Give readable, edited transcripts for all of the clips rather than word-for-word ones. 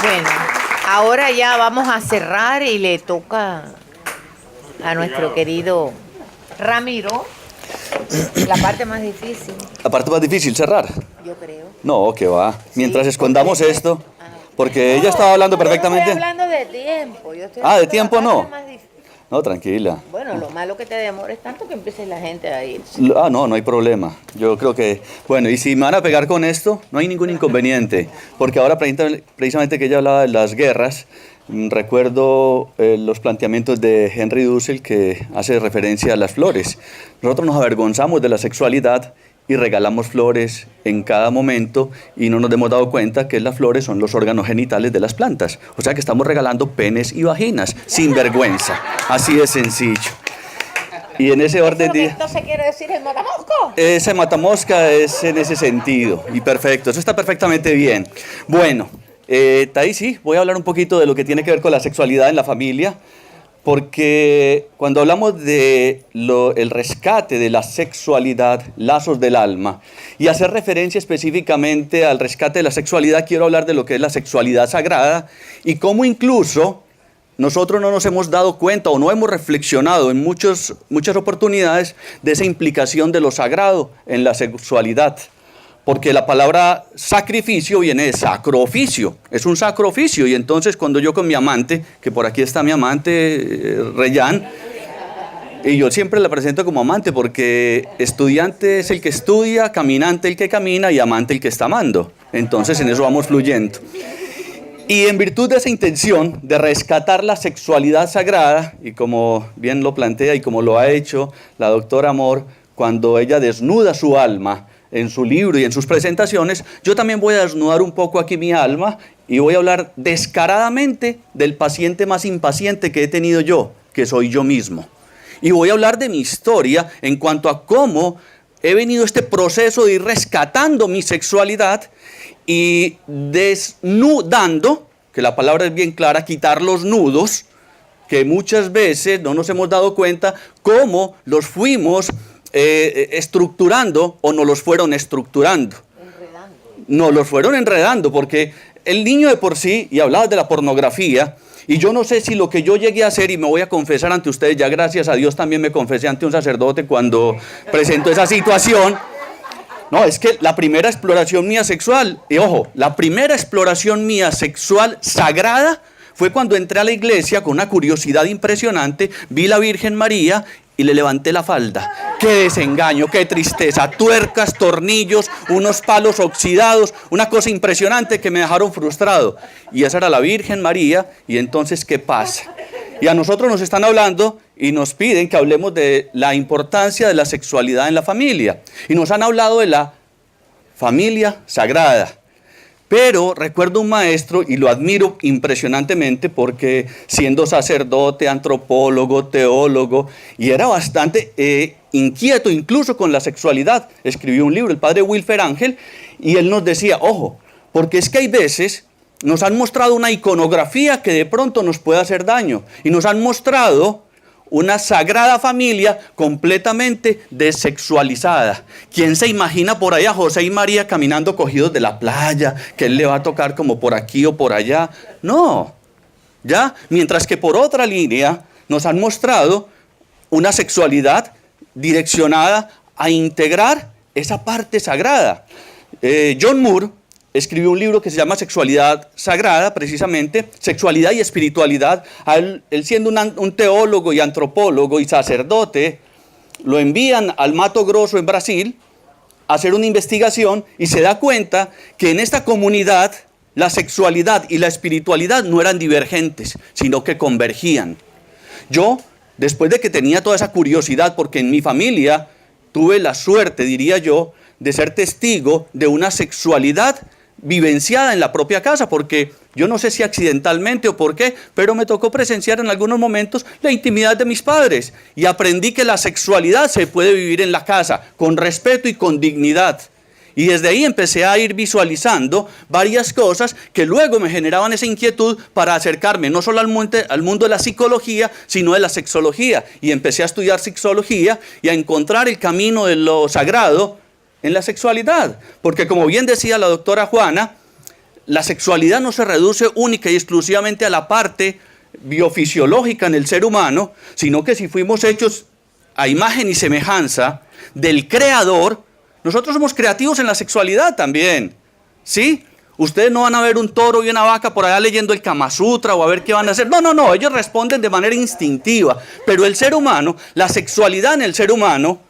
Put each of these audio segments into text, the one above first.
Bueno, ahora ya vamos a cerrar y le toca a nuestro querido Ramiro la parte más difícil, La parte más difícil, cerrar. yo creo. No, que va. Mientras Sí, escondamos porque- esto, Ah. porque ella estaba hablando perfectamente. Yo no estoy hablando de tiempo. Yo estoy Ah, ¿de hablando la tiempo parte no? más difícil. No, tranquila. Bueno, lo malo que te demores tanto que empiece la gente a ir. Ah, no, no hay problema. Yo creo que, bueno, y si me van a pegar con esto, no hay ningún inconveniente. Porque ahora precisamente que ella hablaba de las guerras, recuerdo los planteamientos de Henry Dussel que hace referencia a las flores. Nosotros nos avergonzamos de la sexualidad y regalamos flores en cada momento y no nos hemos dado cuenta que las flores son los órganos genitales de las plantas. O sea que estamos regalando penes y vaginas, sin vergüenza. Así de sencillo. Y en ese orden de... ¿Esto se quiere decir el matamosco? Ese matamosca es en ese sentido. Y perfecto, eso está perfectamente bien. Bueno, ahí sí, voy a hablar un poquito de lo que tiene que ver con la sexualidad en la familia. Porque cuando hablamos de el rescate de la sexualidad, lazos del alma, y hacer referencia específicamente al rescate de la sexualidad, quiero hablar de lo que es la sexualidad sagrada y cómo incluso nosotros no nos hemos dado cuenta o no hemos reflexionado en muchas oportunidades de esa implicación de lo sagrado en la sexualidad. Porque la palabra sacrificio viene de sacro oficio, es un sacro oficio. Y entonces cuando yo con mi amante, que por aquí está mi amante, Reyán, y yo siempre la presento como amante porque estudiante es el que estudia, caminante el que camina y amante el que está amando. Entonces en eso vamos fluyendo. Y en virtud de esa intención de rescatar la sexualidad sagrada, y como bien lo plantea y como lo ha hecho la doctora Amor, cuando ella desnuda su alma, en su libro y en sus presentaciones, yo también voy a desnudar un poco aquí mi alma y voy a hablar descaradamente del paciente más impaciente que he tenido yo, que soy yo mismo. Y voy a hablar de mi historia en cuanto a cómo he venido este proceso de ir rescatando mi sexualidad y desnudando, que la palabra es bien clara, quitar los nudos, que muchas veces no nos hemos dado cuenta cómo los fuimos estructurando o no los fueron estructurando. Enredando. No los fueron enredando porque el niño de por sí, y hablabas de la pornografía, y yo no sé si lo que yo llegué a hacer, y me voy a confesar ante ustedes, ya gracias a Dios también me confesé ante un sacerdote cuando presentó esa situación. No, es que la primera exploración mía sexual, y ojo, la primera exploración mía sexual sagrada fue cuando entré a la iglesia con una curiosidad impresionante, vi la Virgen María y le levanté la falda. ¡Qué desengaño, qué tristeza! Tuercas, tornillos, unos palos oxidados, una cosa impresionante que me dejaron frustrado. Y esa era la Virgen María, y entonces, ¿qué pasa? Y a nosotros nos están hablando y nos piden que hablemos de la importancia de la sexualidad en la familia. Y nos han hablado de la familia sagrada. Pero recuerdo un maestro, y lo admiro impresionantemente porque siendo sacerdote, antropólogo, teólogo, y era bastante inquieto incluso con la sexualidad, escribió un libro, el padre Wilfer Ángel, y él nos decía, ojo, porque es que hay veces nos han mostrado una iconografía que de pronto nos puede hacer daño, y nos han mostrado una sagrada familia completamente desexualizada. ¿Quién se imagina por ahí a José y María caminando cogidos de la playa, que él le va a tocar como por aquí o por allá? No, ¿ya? Mientras que por otra línea nos han mostrado una sexualidad direccionada a integrar esa parte sagrada. John Moore escribió un libro que se llama Sexualidad Sagrada, precisamente, Sexualidad y Espiritualidad. Él siendo un teólogo y antropólogo y sacerdote, lo envían al Mato Grosso en Brasil a hacer una investigación y se da cuenta que en esta comunidad la sexualidad y la espiritualidad no eran divergentes, sino que convergían. Yo, después de que tenía toda esa curiosidad, porque en mi familia tuve la suerte, diría yo, de ser testigo de una sexualidad vivenciada en la propia casa, porque yo no sé si accidentalmente o por qué, pero me tocó presenciar en algunos momentos la intimidad de mis padres y aprendí que la sexualidad se puede vivir en la casa con respeto y con dignidad. Y desde ahí empecé a ir visualizando varias cosas que luego me generaban esa inquietud para acercarme no solo al mundo de la psicología, sino de la sexología. Y empecé a estudiar sexología y a encontrar el camino de lo sagrado en la sexualidad. Porque como bien decía la doctora Juana, la sexualidad no se reduce única y exclusivamente a la parte biofisiológica en el ser humano, sino que si fuimos hechos a imagen y semejanza del Creador, nosotros somos creativos en la sexualidad también, ¿sí? Ustedes no van a ver un toro y una vaca por allá leyendo el Kama Sutra o a ver qué van a hacer. No, ellos responden de manera instintiva. Pero el ser humano, la sexualidad en el ser humano,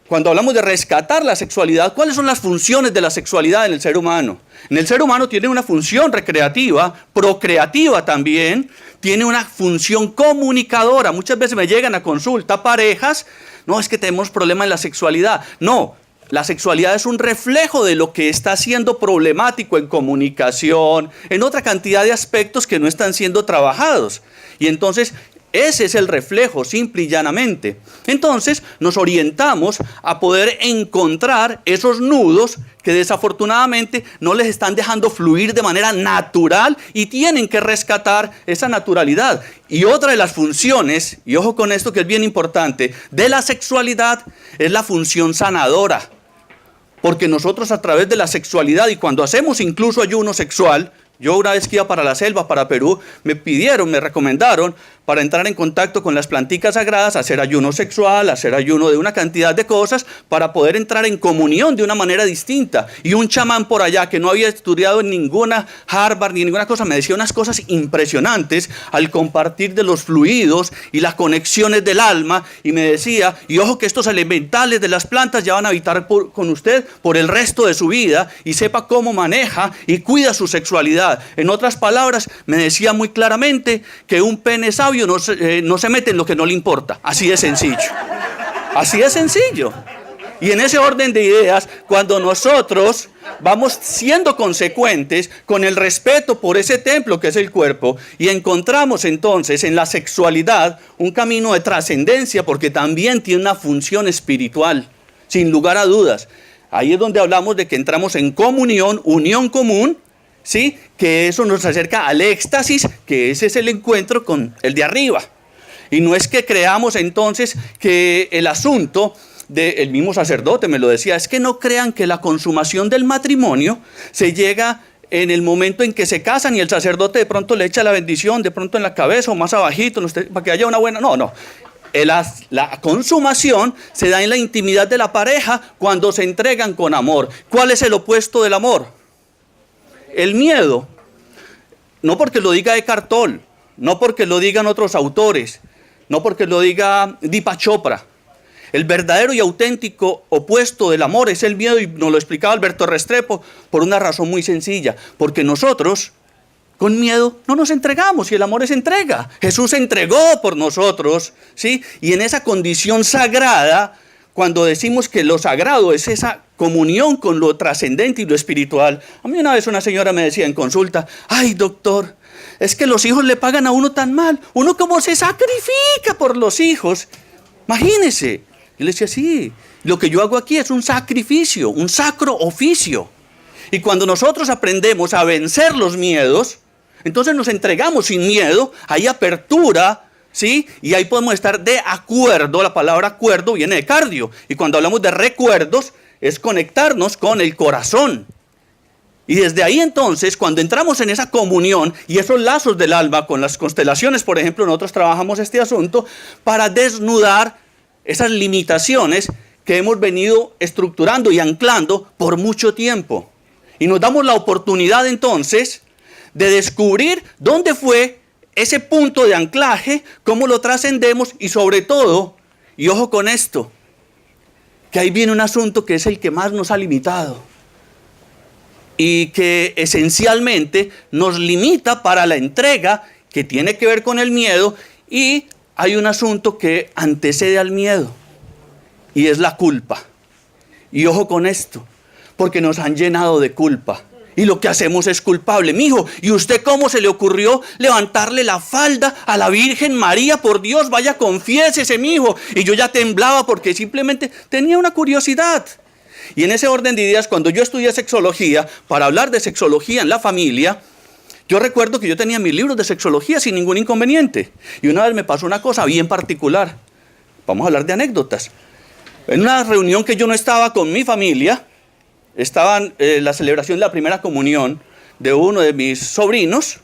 cuando hablamos de rescatar la sexualidad, ¿cuáles son las funciones de la sexualidad en el ser humano? En el ser humano tiene una función recreativa, procreativa también, tiene una función comunicadora. Muchas veces me llegan a consulta parejas, no, es que tenemos problemas en la sexualidad. No. La sexualidad es un reflejo de lo que está siendo problemático en comunicación, en otra cantidad de aspectos que no están siendo trabajados. Y entonces, ese es el reflejo, simple y llanamente. Entonces, nos orientamos a poder encontrar esos nudos que desafortunadamente no les están dejando fluir de manera natural y tienen que rescatar esa naturalidad. Y otra de las funciones, y ojo con esto que es bien importante, de la sexualidad es la función sanadora. Porque nosotros a través de la sexualidad y cuando hacemos incluso ayuno sexual, yo una vez que iba para la selva, para Perú, me recomendaron para entrar en contacto con las planticas sagradas, hacer ayuno sexual, hacer ayuno de una cantidad de cosas para poder entrar en comunión de una manera distinta. Y un chamán por allá que no había estudiado en ninguna Harvard ni ninguna cosa, me decía unas cosas impresionantes al compartir de los fluidos y las conexiones del alma y me decía, y ojo que estos elementales de las plantas ya van a habitar con usted por el resto de su vida y sepa cómo maneja y cuida su sexualidad. En otras palabras, me decía muy claramente que un pene sabio no se mete en lo que no le importa. Así de sencillo. Así de sencillo. Y en ese orden de ideas, cuando nosotros vamos siendo consecuentes con el respeto por ese templo que es el cuerpo y encontramos entonces en la sexualidad un camino de trascendencia porque también tiene una función espiritual, sin lugar a dudas. Ahí es donde hablamos de que entramos en comunión, unión común, ¿sí? Que eso nos acerca al éxtasis, que ese es el encuentro con el de arriba. Y no es que creamos entonces que el asunto del mismo sacerdote me lo decía, es que no crean que la consumación del matrimonio se llega en el momento en que se casan y el sacerdote de pronto le echa la bendición, de pronto en la cabeza o más abajito, para que haya una buena... No. La consumación se da en la intimidad de la pareja cuando se entregan con amor. ¿Cuál es el opuesto del amor? El miedo. No porque lo diga Eckhart Tolle, no porque lo digan otros autores, no porque lo diga Deepak Chopra. El verdadero y auténtico opuesto del amor es el miedo, y nos lo explicaba Alberto Restrepo por una razón muy sencilla, porque nosotros con miedo no nos entregamos y el amor es entrega. Jesús se entregó por nosotros, ¿sí? Y en esa condición sagrada, cuando decimos que lo sagrado es esa comunión con lo trascendente y lo espiritual. A mí una vez una señora me decía en consulta, ay doctor, es que los hijos le pagan a uno tan mal, uno como se sacrifica por los hijos. Imagínese. Yo le decía, sí, lo que yo hago aquí es un sacrificio, un sacro oficio. Y cuando nosotros aprendemos a vencer los miedos, entonces nos entregamos sin miedo, hay apertura, ¿sí? Y ahí podemos estar de acuerdo. La palabra acuerdo viene de cardio. Y cuando hablamos de recuerdos, es conectarnos con el corazón. Y desde ahí entonces, cuando entramos en esa comunión y esos lazos del alma con las constelaciones, por ejemplo, nosotros trabajamos este asunto para desnudar esas limitaciones que hemos venido estructurando y anclando por mucho tiempo. Y nos damos la oportunidad entonces de descubrir dónde fue ese punto de anclaje, cómo lo trascendemos y sobre todo, y ojo con esto, que ahí viene un asunto que es el que más nos ha limitado y que esencialmente nos limita para la entrega que tiene que ver con el miedo, y hay un asunto que antecede al miedo y es la culpa. Y ojo con esto, porque nos han llenado de culpa. Y lo que hacemos es culpable. Mijo, ¿y usted cómo se le ocurrió levantarle la falda a la Virgen María? Por Dios, vaya, confiésese, mijo. Y yo ya temblaba porque simplemente tenía una curiosidad. Y en ese orden de ideas, cuando yo estudié sexología, para hablar de sexología en la familia, yo recuerdo que yo tenía mis libros de sexología sin ningún inconveniente. Y una vez me pasó una cosa bien particular. Vamos a hablar de anécdotas. En una reunión que yo no estaba con mi familia, estaba la celebración de la primera comunión de uno de mis sobrinos,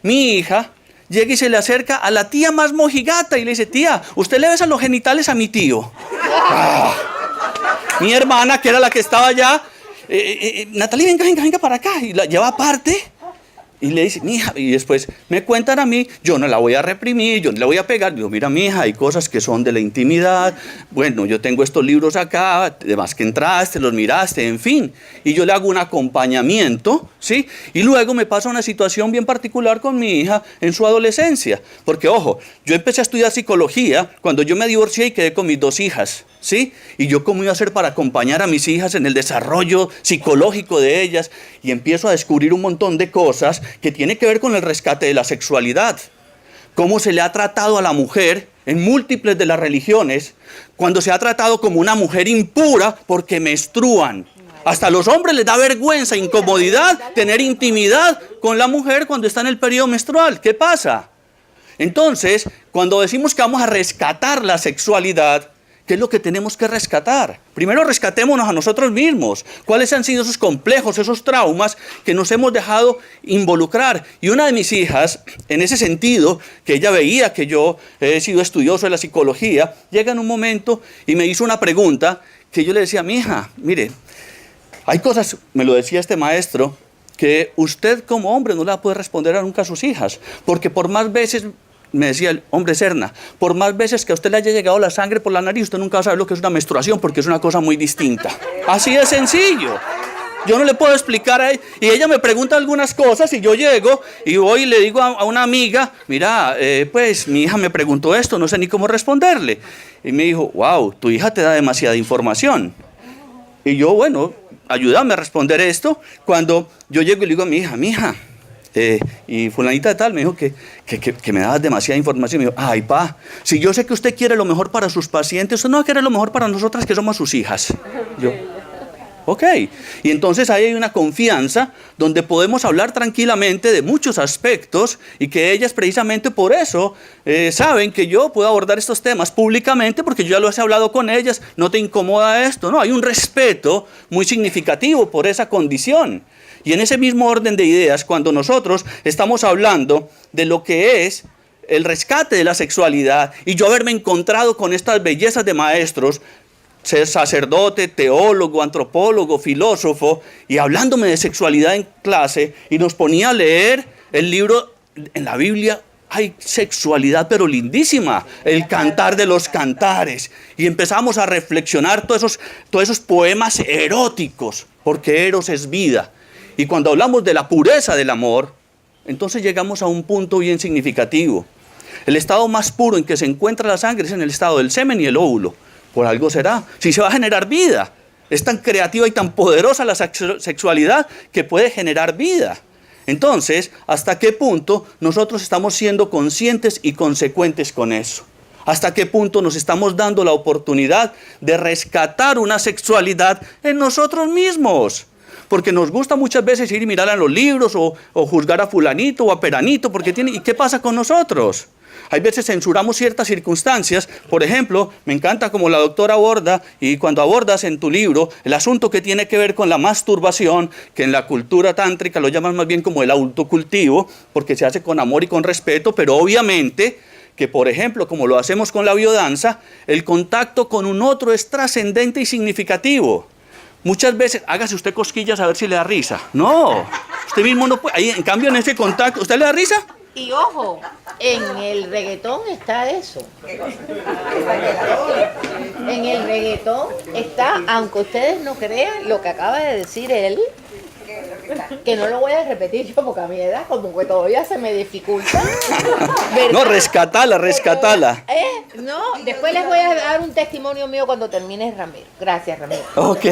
mi hija llega y se le acerca a la tía más mojigata y le dice, tía, ¿usted le besa los genitales a mi tío? Ah. Mi hermana, que era la que estaba allá, Natalie, venga para acá, y la lleva aparte. Y le dice, mija, y después me cuentan a mí, yo no la voy a reprimir, yo no la voy a pegar. Digo, mira, mija, hay cosas que son de la intimidad. Bueno, yo tengo estos libros acá, además que entraste, los miraste, en fin. Y yo le hago un acompañamiento, ¿sí? Y luego me pasa una situación bien particular con mi hija en su adolescencia. Porque, ojo, yo empecé a estudiar psicología cuando yo me divorcié y quedé con mis 2 hijas, ¿sí? Y yo cómo iba a hacer para acompañar a mis hijas en el desarrollo psicológico de ellas. Y empiezo a descubrir un montón de cosas que tiene que ver con el rescate de la sexualidad. Cómo se le ha tratado a la mujer en múltiples de las religiones, cuando se ha tratado como una mujer impura porque menstruan. Hasta a los hombres les da vergüenza, incomodidad, tener intimidad con la mujer cuando está en el periodo menstrual. ¿Qué pasa? Entonces, cuando decimos que vamos a rescatar la sexualidad, ¿qué es lo que tenemos que rescatar? Primero rescatémonos a nosotros mismos. ¿Cuáles han sido esos complejos, esos traumas que nos hemos dejado involucrar? Y una de mis hijas, en ese sentido, que ella veía que yo he sido estudioso de la psicología, llega en un momento y me hizo una pregunta que yo le decía, mi hija, mire, hay cosas, me lo decía este maestro, que usted como hombre no le va a poder responder nunca a sus hijas, porque por más veces... Me decía el hombre Serna, por más veces que a usted le haya llegado la sangre por la nariz, usted nunca va a saber lo que es una menstruación porque es una cosa muy distinta. Así de sencillo. Yo no le puedo explicar a ella. Y ella me pregunta algunas cosas y yo llego y voy y le digo a una amiga, mira, pues mi hija me preguntó esto, no sé ni cómo responderle. Y me dijo, wow, tu hija te da demasiada información. Y yo, bueno, ayúdame a responder esto. Cuando yo llego y le digo a mi hija, y fulanita de tal me dijo que me dabas demasiada información. Me dijo, ay pa, si yo sé que usted quiere lo mejor para sus pacientes, usted no va a querer lo mejor para nosotras que somos sus hijas. Yo, ok. Y entonces ahí hay una confianza donde podemos hablar tranquilamente de muchos aspectos y que ellas precisamente por eso saben que yo puedo abordar estos temas públicamente porque yo ya lo he hablado con ellas, no te incomoda esto, no, hay un respeto muy significativo por esa condición. Y en ese mismo orden de ideas, cuando nosotros estamos hablando de lo que es el rescate de la sexualidad y yo haberme encontrado con estas bellezas de maestros, ser sacerdote, teólogo, antropólogo, filósofo, y hablándome de sexualidad en clase, y nos ponía a leer el libro en la Biblia. Hay sexualidad, pero lindísima, el Cantar de los Cantares. Y empezamos a reflexionar todos esos poemas eróticos, porque eros es vida. Y cuando hablamos de la pureza del amor, entonces llegamos a un punto bien significativo. El estado más puro en que se encuentra la sangre es en el estado del semen y el óvulo. Por algo será. Si se va a generar vida. Es tan creativa y tan poderosa la sexualidad que puede generar vida. Entonces, ¿hasta qué punto nosotros estamos siendo conscientes y consecuentes con eso? ¿Hasta qué punto nos estamos dando la oportunidad de rescatar una sexualidad en nosotros mismos? Porque nos gusta muchas veces ir y mirar a los libros o juzgar a fulanito o a peranito porque tiene... ¿Y qué pasa con nosotros? Hay veces censuramos ciertas circunstancias. Por ejemplo, me encanta como la doctora aborda, y cuando abordas en tu libro el asunto que tiene que ver con la masturbación, que en la cultura tántrica lo llaman más bien como el autocultivo, porque se hace con amor y con respeto, pero obviamente que, por ejemplo, como lo hacemos con la biodanza, el contacto con un otro es trascendente y significativo. Muchas veces, hágase usted cosquillas a ver si le da risa. No, usted mismo no puede. Ahí, en cambio, en ese contacto, ¿usted le da risa? Y ojo, en el reggaetón está eso. En el reggaetón está, aunque ustedes no crean, lo que acaba de decir él, que no lo voy a repetir yo porque a mi edad como que todavía se me dificulta. ¿Verdad? No, rescatala. No, después les voy a dar un testimonio mío cuando termine, Ramiro. Gracias, Ramiro. Ok,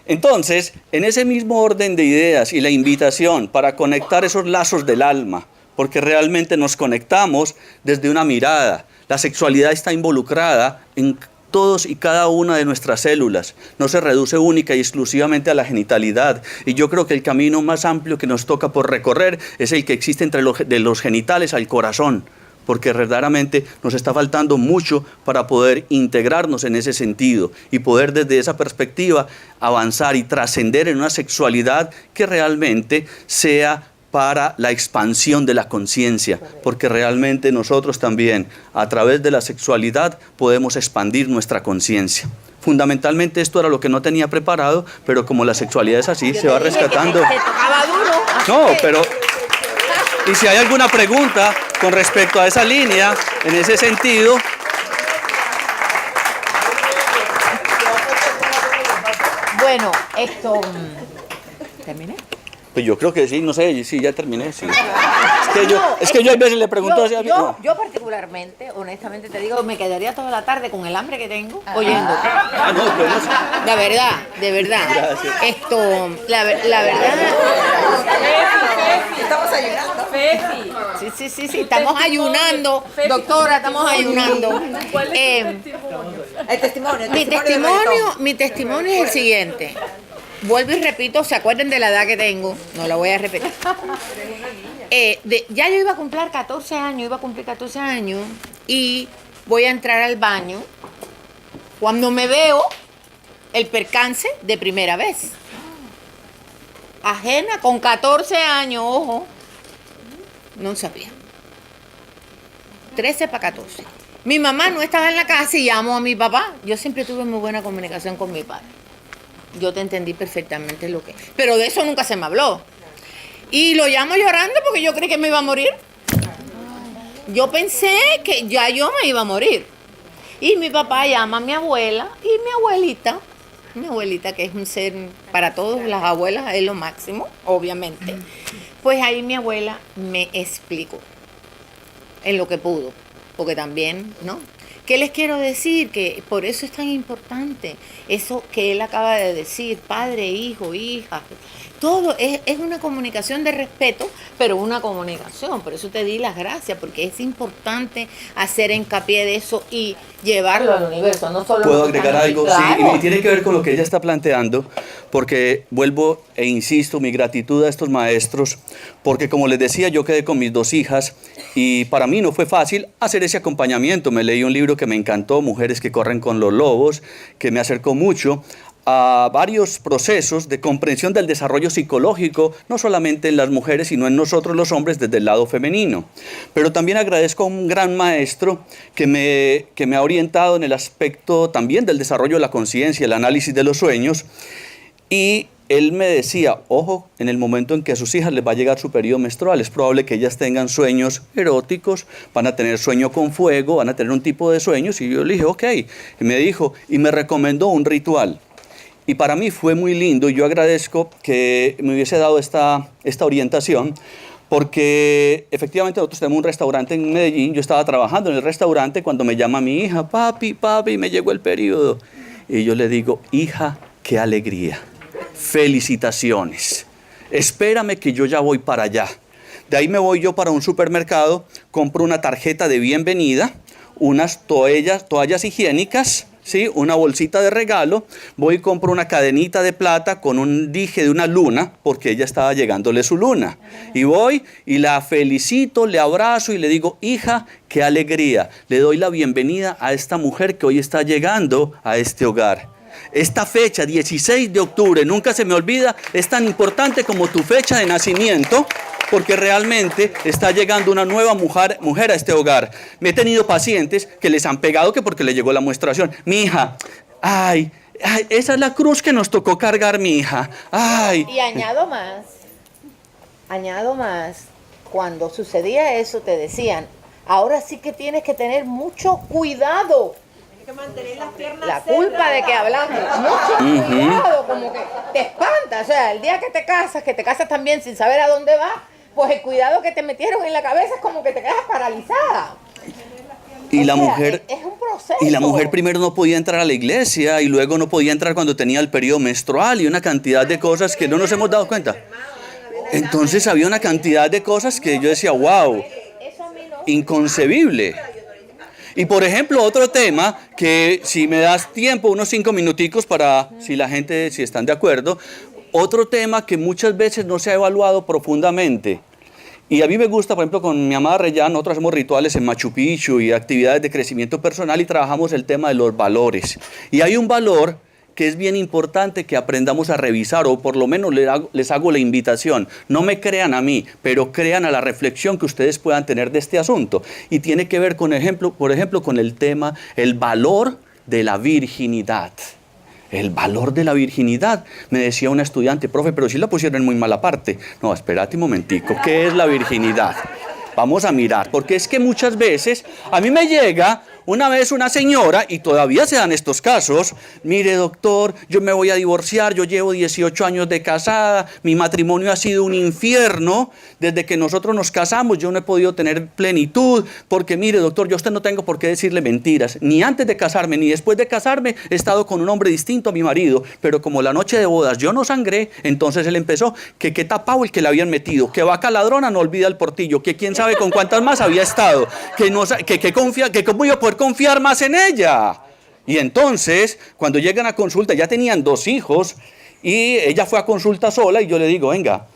entonces, en ese mismo orden de ideas y la invitación para conectar esos lazos del alma, porque realmente nos conectamos desde una mirada. La sexualidad está involucrada en todos y cada una de nuestras células. No se reduce única y exclusivamente a la genitalidad. Y yo creo que el camino más amplio que nos toca por recorrer es el que existe entre de los genitales al corazón. porque verdaderamente nos está faltando mucho para poder integrarnos en ese sentido y poder desde esa perspectiva avanzar y trascender en una sexualidad que realmente sea para la expansión de la conciencia, porque realmente nosotros también a través de la sexualidad podemos expandir nuestra conciencia. Fundamentalmente esto era lo que no tenía preparado, pero como la sexualidad es así, se va rescatando. Te tocaba duro. No, pero... Y si hay alguna pregunta con respecto a esa línea, en ese sentido... Bueno, esto... ¿Terminé? Pues yo creo que sí, no sé, sí, ya terminé, sí. Es que yo a veces le pregunto así a mí. Yo particularmente, honestamente te digo, me quedaría toda la tarde con el hambre que tengo oyendo. Ah, no, pues no sé. De verdad. Gracias. Esto, la verdad... Estamos ayunando. Sí, estamos ayunando. Doctora, estamos ayunando. ¿Cuál es el testimonio? Mi testimonio es el siguiente. Vuelvo y repito, ¿se acuerdan de la edad que tengo? No la voy a repetir. Ya yo iba a cumplir 14 años, y voy a entrar al baño cuando me veo el percance de primera vez. Ajena, con 14 años, ojo, no sabía. 13 para 14. Mi mamá no estaba en la casa y llamo a mi papá. Yo siempre tuve muy buena comunicación con mi padre. Yo te entendí perfectamente lo que... Pero de eso nunca se me habló. Y lo llamo llorando porque yo creí que me iba a morir. Yo pensé que ya yo me iba a morir. Y mi papá llama a mi abuela y mi abuelita que es un ser, para todas las abuelas es lo máximo, obviamente. Pues ahí mi abuela me explicó en lo que pudo, porque también, ¿no? ¿Qué les quiero decir? Que por eso es tan importante eso que él acaba de decir, padre, hijo, hija. Todo es una comunicación de respeto, pero una comunicación. Por eso te di las gracias, porque es importante hacer hincapié de eso y llevarlo al universo, no solo... ¿Puedo agregar algo? Claro. Sí, y tiene que ver con lo que ella está planteando, porque vuelvo e insisto, mi gratitud a estos maestros, porque como les decía, yo quedé con mis 2 hijas y para mí no fue fácil hacer ese acompañamiento. Me leí un libro que me encantó, Mujeres que corren con los lobos, que me acercó mucho a varios procesos de comprensión del desarrollo psicológico, no solamente en las mujeres, sino en nosotros los hombres desde el lado femenino. Pero también agradezco a un gran maestro que me ha orientado en el aspecto también del desarrollo de la conciencia, el análisis de los sueños, y él me decía, ojo, en el momento en que a sus hijas les va a llegar su periodo menstrual, es probable que ellas tengan sueños eróticos, van a tener sueño con fuego, van a tener un tipo de sueños, y yo le dije, ok, y me dijo, y me recomendó un ritual. Y para mí fue muy lindo y yo agradezco que me hubiese dado esta orientación, porque efectivamente nosotros tenemos un restaurante en Medellín. Yo estaba trabajando en el restaurante cuando me llama mi hija, papi, me llegó el periodo. Y yo le digo, hija, qué alegría, felicitaciones, espérame que yo ya voy para allá. De ahí me voy yo para un supermercado, compro una tarjeta de bienvenida, unas toallas higiénicas, ¿sí? Una bolsita de regalo, voy y compro una cadenita de plata con un dije de una luna, porque ella estaba llegándole su luna. Y voy y la felicito, le abrazo y le digo, hija, qué alegría. Le doy la bienvenida a esta mujer que hoy está llegando a este hogar. Esta fecha, 16 de octubre, nunca se me olvida, es tan importante como tu fecha de nacimiento, porque realmente está llegando una nueva mujer a este hogar. Me he tenido pacientes que les han pegado que porque le llegó la menstruación. Mi hija, ay, esa es la cruz que nos tocó cargar, mi hija. Ay. Y añado más, cuando sucedía eso te decían, ahora sí que tienes que tener mucho cuidado. Que mantener las piernas La culpa de que hablamos, mucho cuidado, como que te espanta. O sea, el día que te casas también sin saber a dónde vas, pues el cuidado que te metieron en la cabeza es como que te quedas paralizada. Y la sea, mujer, es un proceso. Y la mujer primero no podía entrar a la iglesia y luego no podía entrar cuando tenía el periodo menstrual y una cantidad de cosas que no nos hemos dado cuenta. Entonces había una cantidad de cosas que yo decía, wow, inconcebible. Y por ejemplo, otro tema que si me das tiempo, unos 5 minuticos para, si la gente, si están de acuerdo, otro tema que muchas veces no se ha evaluado profundamente Y a mí me gusta, por ejemplo, con mi amada Reyán, nosotros hacemos rituales en Machu Picchu y actividades de crecimiento personal y trabajamos el tema de los valores. Y hay un valor que es bien importante que aprendamos a revisar, o por lo menos les hago la invitación. No me crean a mí, pero crean a la reflexión que ustedes puedan tener de este asunto. Y tiene que ver, por ejemplo, con el tema, el valor de la virginidad. El valor de la virginidad. Me decía una estudiante, profe, pero si la pusieron en muy mala parte. No, espérate un momentico, ¿qué es la virginidad? Vamos a mirar, porque es que muchas veces a mí me llega una vez una señora, y todavía se dan estos casos, mire doctor, yo me voy a divorciar, yo llevo 18 años de casada, mi matrimonio ha sido un infierno, desde que nosotros nos casamos yo no he podido tener plenitud, porque mire doctor, yo a usted no tengo por qué decirle mentiras, ni antes de casarme, ni después de casarme he estado con un hombre distinto a mi marido, pero como la noche de bodas yo no sangré, entonces él empezó, que qué tapado el que le habían metido, que vaca ladrona no olvida el portillo, que quién sabe con cuántas más había estado, que confía, que cómo iba a poder confiar más en ella. Y entonces, cuando llegan a consulta, ya tenían 2 hijos y ella fue a consulta sola y yo le digo, venga,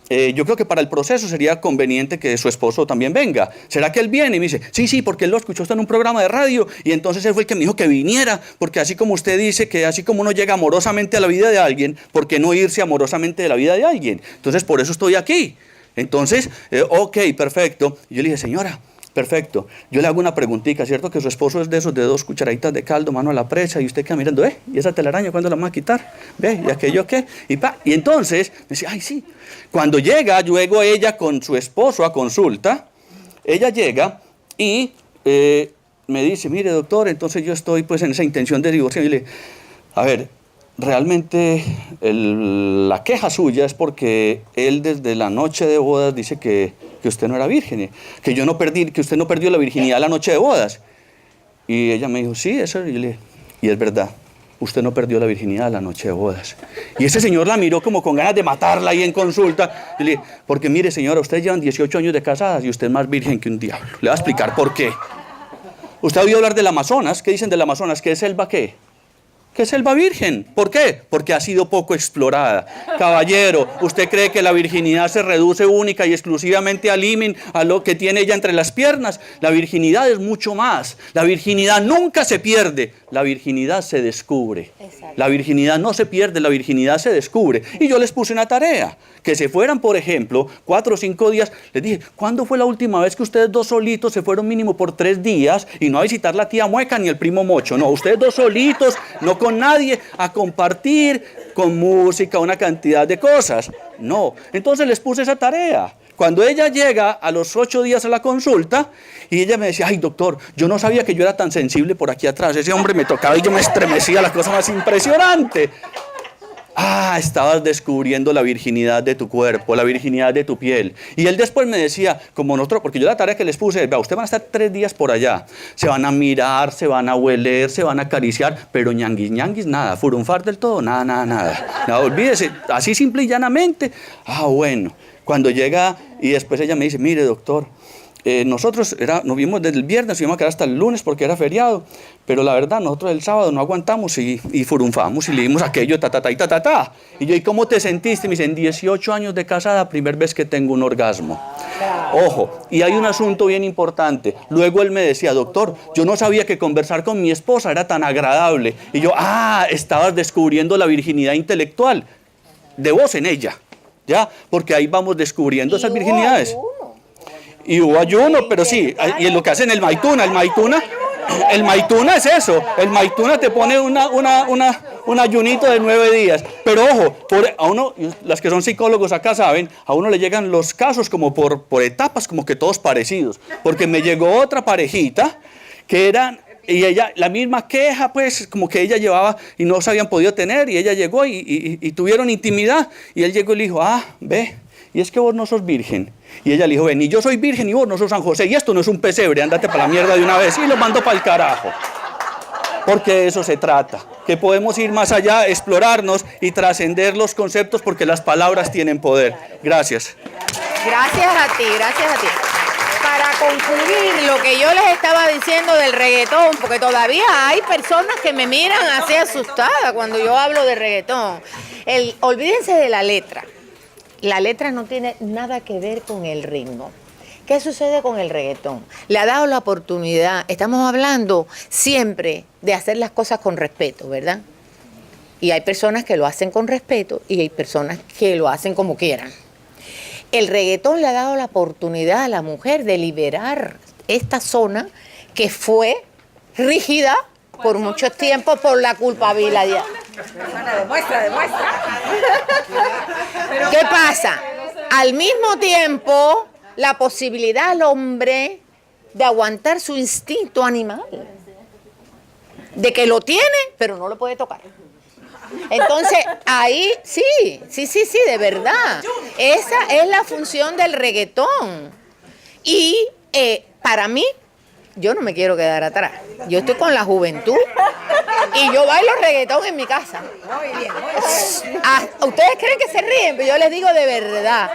yo creo que para el proceso sería conveniente que su esposo también venga. ¿Será que él viene? Y me dice, sí, porque él lo escuchó en un programa de radio y entonces él fue el que me dijo que viniera, porque así como usted dice que así como uno llega amorosamente a la vida de alguien, ¿por qué no irse amorosamente de la vida de alguien? Entonces, por eso estoy aquí. Entonces, ok, perfecto. Y yo le dije, señora, perfecto. Yo le hago una preguntita, ¿cierto? Que su esposo es de esos de 2 cucharaditas de caldo, mano a la presa, y usted queda mirando, ¿y esa telaraña cuándo la vamos a quitar? ¿Ve? ¿Y aquello qué? Y entonces, me dice, ay, sí. Cuando llega, luego ella con su esposo a consulta, ella llega y me dice, mire, doctor, entonces yo estoy pues en esa intención de divorcio. Y le digo, a ver, realmente la queja suya es porque él desde la noche de bodas dice que usted no era virgen, que usted no perdió la virginidad la noche de bodas. Y ella me dijo, sí, eso. Y es verdad, usted no perdió la virginidad la noche de bodas. Y ese señor la miró como con ganas de matarla ahí en consulta. Y le dije, porque mire señora, ustedes llevan 18 años de casadas y usted es más virgen que un diablo. Le voy a explicar por qué. Usted ha oído hablar del Amazonas. ¿Qué dicen del Amazonas? ¿Qué es selva qué? ¿Qué es selva virgen? ¿Por qué? Porque ha sido poco explorada. Caballero, ¿usted cree que la virginidad se reduce única y exclusivamente al himen, a lo que tiene ella entre las piernas? La virginidad es mucho más. La virginidad nunca se pierde. La virginidad se descubre. Exacto. La virginidad no se pierde, la virginidad se descubre. Y yo les puse una tarea. Que se fueran, por ejemplo, 4 o 5 días. Les dije, ¿cuándo fue la última vez que ustedes 2 solitos se fueron mínimo por 3 días y no a visitar la tía Mueca ni el primo Mocho? No, ustedes 2 solitos, no con nadie, a compartir con música, una cantidad de cosas. No, entonces les puse esa tarea. Cuando ella llega a los 8 días a la consulta y ella me decía, ay doctor, yo no sabía que yo era tan sensible por aquí atrás, ese hombre me tocaba y yo me estremecía, la cosa más impresionante. Ah, estabas descubriendo la virginidad de tu cuerpo, la virginidad de tu piel. Y él después me decía, como nosotros, porque yo la tarea que les puse, vea, ustedes van a estar 3 días por allá, se van a mirar, se van a hueler, se van a acariciar, pero ñanguis, nada, furunfar del todo, nada. No, olvídese, así simple y llanamente. Ah, bueno, cuando llega y después ella me dice, mire doctor, nosotros nos vimos desde el viernes, nos íbamos a quedar hasta el lunes porque era feriado, pero la verdad nosotros el sábado no aguantamos y furunfamos y le dimos aquello, Y yo, ¿y cómo te sentiste? Me dicen, 18 años de casada, primera vez que tengo un orgasmo. Ojo, y hay un asunto bien importante. Luego él me decía, doctor, yo no sabía que conversar con mi esposa era tan agradable. Y yo, estabas descubriendo la virginidad intelectual de vos en ella, ¿ya? Porque ahí vamos descubriendo esas virginidades. Y hubo ayuno, pero sí, y es lo que hacen el Maituna es eso, el Maituna te pone un ayunito de 9 días, pero ojo, a uno, las que son psicólogos acá saben, a uno le llegan los casos como por etapas, como que todos parecidos, porque me llegó otra parejita que eran, y ella, la misma queja, pues, como que ella llevaba y no se habían podido tener, y ella llegó y tuvieron intimidad, y él llegó y le dijo, ve, y es que vos no sos virgen. Y ella le dijo, ven, y yo soy virgen y vos no sos San José, y esto no es un pesebre, ándate para la mierda de una vez, y lo mando para el carajo. Porque de eso se trata, que podemos ir más allá, explorarnos y trascender los conceptos porque las palabras tienen poder. Gracias. Gracias a ti, gracias a ti. Para concluir lo que yo les estaba diciendo del reggaetón, porque todavía hay personas que me miran así asustadas cuando yo hablo de reggaetón. Olvídense de la letra. la letra no tiene nada que ver con el ritmo. ¿Qué sucede con el reggaetón? Le ha dado la oportunidad, estamos hablando siempre de hacer las cosas con respeto, ¿verdad? Y hay personas que lo hacen con respeto y hay personas que lo hacen como quieran. El reggaetón le ha dado la oportunidad a la mujer de liberar esta zona que fue rígida por mucho tiempo por la culpabilidad. Hermana, demuestra. ¿Qué pasa? Al mismo tiempo, la posibilidad al hombre de aguantar su instinto animal, de que lo tiene, pero no lo puede tocar. Entonces, ahí sí, de verdad. Esa es la función del reggaetón. Y para mí, yo no me quiero quedar atrás. Yo estoy con la juventud y yo bailo reggaetón en mi casa. Muy bien. Ustedes creen que se ríen, pero yo les digo de verdad.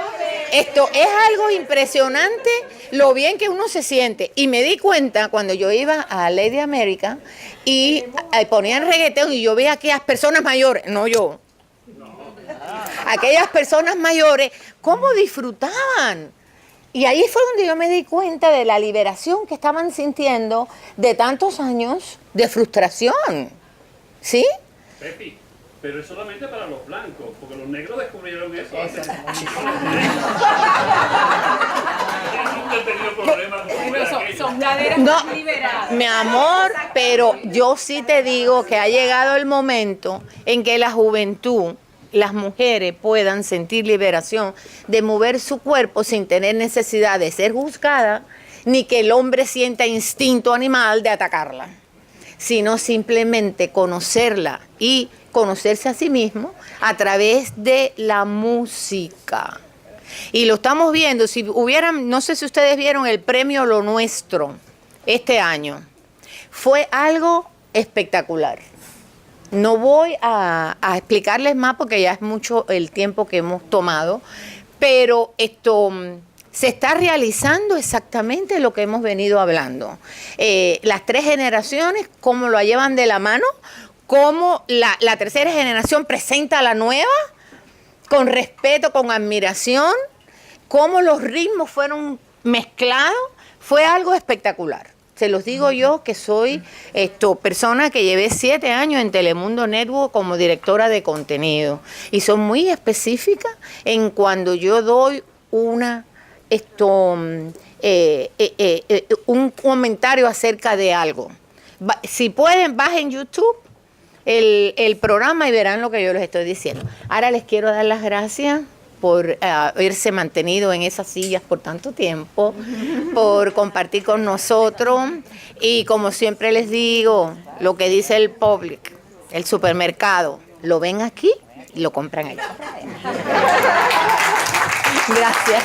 Esto es algo impresionante lo bien que uno se siente. Y me di cuenta cuando yo iba a Lady America y ponían reggaetón y yo veía a aquellas personas mayores, no yo, aquellas personas mayores, cómo disfrutaban. Y ahí fue donde yo me di cuenta de la liberación que estaban sintiendo de tantos años de frustración. ¿Sí? Pepi, pero es solamente para los blancos, porque los negros descubrieron eso. Son caderas No, liberadas. mi amor, pero yo sí te digo que ha llegado el momento en que la juventud, las mujeres puedan sentir liberación de mover su cuerpo sin tener necesidad de ser juzgada, ni que el hombre sienta instinto animal de atacarla, sino simplemente conocerla y conocerse a sí mismo a través de la música. Y lo estamos viendo, si hubieran, no sé si ustedes vieron el premio Lo Nuestro este año, fue algo espectacular. No voy a explicarles más porque ya es mucho el tiempo que hemos tomado, pero esto se está realizando exactamente lo que hemos venido hablando. Las tres generaciones, cómo lo llevan de la mano, cómo la tercera generación presenta a la nueva, con respeto, con admiración, cómo los ritmos fueron mezclados, fue algo espectacular. Se los digo yo que soy persona que llevé 7 años en Telemundo Network como directora de contenido y soy muy específica en cuando yo doy un comentario acerca de algo. Si pueden, bajen YouTube el programa y verán lo que yo les estoy diciendo. Ahora les quiero dar las gracias por haberse mantenido en esas sillas por tanto tiempo, por compartir con nosotros y como siempre les digo, lo que dice el Publix, el supermercado, lo ven aquí y lo compran allá. Gracias.